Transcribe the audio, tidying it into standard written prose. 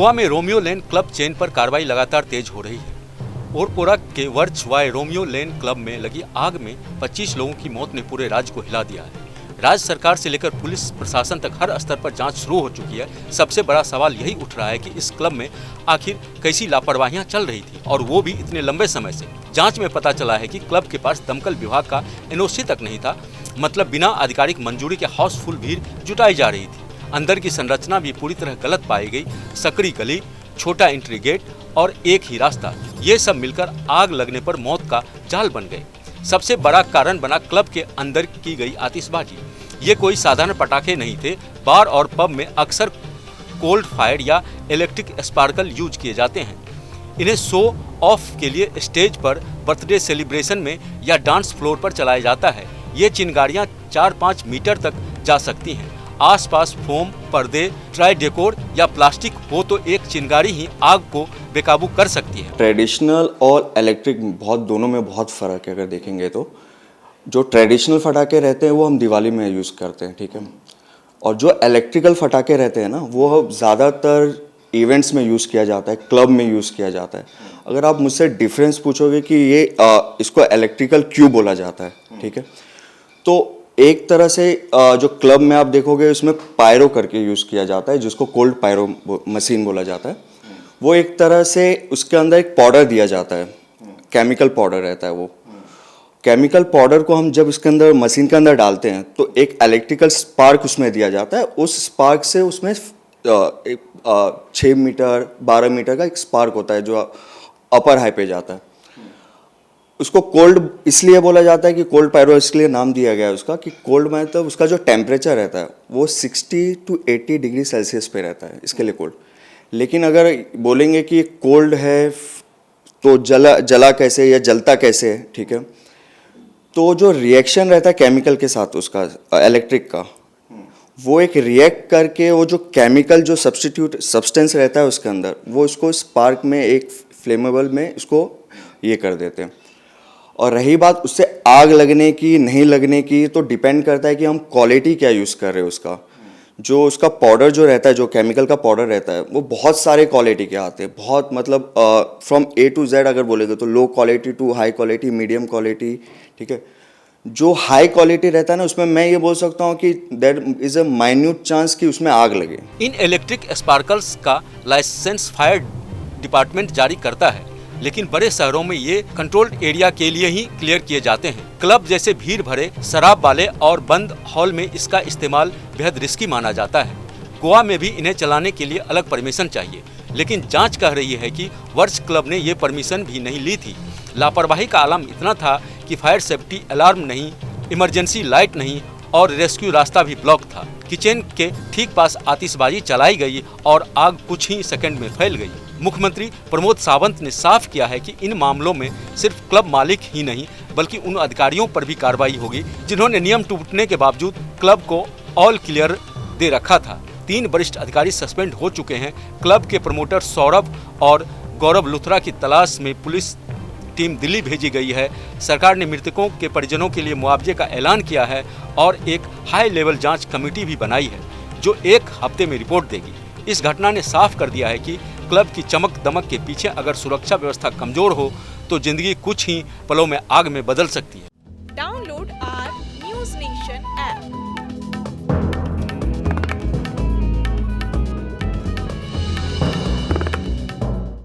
गोवा में Romeo Lane club chain पर कार्रवाई लगातार तेज हो रही है। ओरपोरा के वर्च वाय रोमियो लेन क्लब में लगी आग में 25 लोगों की मौत ने पूरे राज्य को हिला दिया है। राज्य सरकार से लेकर पुलिस प्रशासन तक हर स्तर पर जांच शुरू हो चुकी है। सबसे बड़ा सवाल यही उठ रहा है कि इस क्लब में आखिर कैसी लापरवाहियां चल रही थी और वो भी इतने लंबे समय से। जांच में पता चला है कि क्लब के पास दमकल विभाग का एनओसी तक नहीं था, मतलब बिना आधिकारिक मंजूरी के हाउसफुल भीड़ जुटाई जा रही थी। अंदर की संरचना भी पूरी तरह गलत पाई गई। सकड़ी गली, छोटा एंट्री गेट और एक ही रास्ता, ये सब मिलकर आग लगने पर मौत का जाल बन गए। सबसे बड़ा कारण बना क्लब के अंदर की गई आतिशबाजी। ये कोई साधारण पटाखे नहीं थे। बार और पब में अक्सर कोल्ड फायर या इलेक्ट्रिक स्पार्कल यूज किए जाते हैं। इन्हें शो ऑफ के लिए स्टेज पर, बर्थडे सेलिब्रेशन में या डांस फ्लोर पर चलाया जाता है। ये चिंगारियां 4-5 मीटर तक जा सकती हैं। आसपास फोम, पर्दे, ट्राई डेकोर या प्लास्टिक हो तो एक चिंगारी ही आग को बेकाबू कर सकती है। ट्रेडिशनल और इलेक्ट्रिक दोनों में बहुत फ़र्क है। अगर देखेंगे तो जो ट्रेडिशनल फटाके रहते हैं वो हम दिवाली में यूज़ करते हैं, ठीक है। और जो इलेक्ट्रिकल फटाके रहते हैं ना, वो ज़्यादातर इवेंट्स में यूज़ किया जाता है, क्लब में यूज़ किया जाता है। अगर आप मुझसे डिफरेंस पूछोगे कि ये इसको इलेक्ट्रिकल क्यों बोला जाता है, ठीक है, तो एक तरह से जो क्लब में आप देखोगे उसमें पायरो करके यूज़ किया जाता है, जिसको कोल्ड पायरो मशीन बोला जाता है। वो एक तरह से उसके अंदर एक पाउडर दिया जाता है, केमिकल पाउडर रहता है। वो केमिकल पाउडर को हम जब इसके अंदर मशीन के अंदर डालते हैं तो एक इलेक्ट्रिकल स्पार्क उसमें दिया जाता है। उस स्पार्क से उसमें 6 मीटर 12 मीटर का एक स्पार्क होता है जो अपर हाई पे जाता है। उसको कोल्ड इसलिए बोला जाता है कि कोल्ड पायरो इसलिए नाम दिया गया है उसका, कि कोल्ड मतलब उसका जो टेम्परेचर रहता है वो 60 to 80 डिग्री सेल्सियस पे रहता है, इसके लिए कोल्ड। लेकिन अगर बोलेंगे कि कोल्ड है तो जला कैसे या जलता कैसे है, ठीक है, तो जो रिएक्शन रहता है केमिकल के साथ उसका इलेक्ट्रिक का, वो एक रिएक्ट करके वो जो केमिकल जो सब्सटेंस रहता है उसके अंदर, वो इसको स्पार्क में एक फ्लेमेबल में इसको ये कर देते हैं। और रही बात उससे आग लगने की नहीं लगने की, तो डिपेंड करता है कि हम क्वालिटी क्या यूज़ कर रहे हैं उसका। जो उसका पाउडर जो रहता है, जो केमिकल का पाउडर रहता है, वो बहुत सारे क्वालिटी के आते हैं। बहुत मतलब फ्रॉम A to Z अगर बोलेंगे तो low quality to high quality, medium quality, ठीक है। जो हाई क्वालिटी रहता है ना, उसमें मैं ये बोल सकता हूँ कि there is a minute chance कि उसमें आग लगे। इन इलेक्ट्रिक स्पार्कल्स का लाइसेंस फायर डिपार्टमेंट जारी करता है, लेकिन बड़े शहरों में ये कंट्रोल्ड एरिया के लिए ही क्लियर किए जाते हैं। क्लब जैसे भीड़ भरे, शराब वाले और बंद हॉल में इसका इस्तेमाल बेहद रिस्की माना जाता है। गोवा में भी इन्हें चलाने के लिए अलग परमिशन चाहिए, लेकिन जांच कह रही है कि वर्च क्लब ने ये परमिशन भी नहीं ली थी। लापरवाही का आलम इतना था कि फायर सेफ्टी अलार्म नहीं, इमरजेंसी लाइट नहीं और रेस्क्यू रास्ता भी ब्लॉक था। किचन के ठीक पास आतिशबाजी चलाई गई और आग कुछ ही सेकंड में फैल गई। मुख्यमंत्री प्रमोद सावंत ने साफ किया है कि इन मामलों में सिर्फ क्लब मालिक ही नहीं बल्कि उन अधिकारियों पर भी कार्रवाई होगी जिन्होंने नियम टूटने के बावजूद क्लब को ऑल क्लियर दे रखा था। 3 वरिष्ठ अधिकारी सस्पेंड हो चुके हैं। क्लब के प्रमोटर सौरभ और गौरव लुथरा की तलाश में पुलिस टीम दिल्ली भेजी गई है। सरकार ने मृतकों के परिजनों के लिए मुआवजे का ऐलान किया है और एक हाई लेवल जांच कमेटी भी बनाई है जो 1 हफ्ते में रिपोर्ट देगी। इस घटना ने साफ कर दिया है कि क्लब की चमक दमक के पीछे अगर सुरक्षा व्यवस्था कमजोर हो तो जिंदगी कुछ ही पलों में आग में बदल सकती है।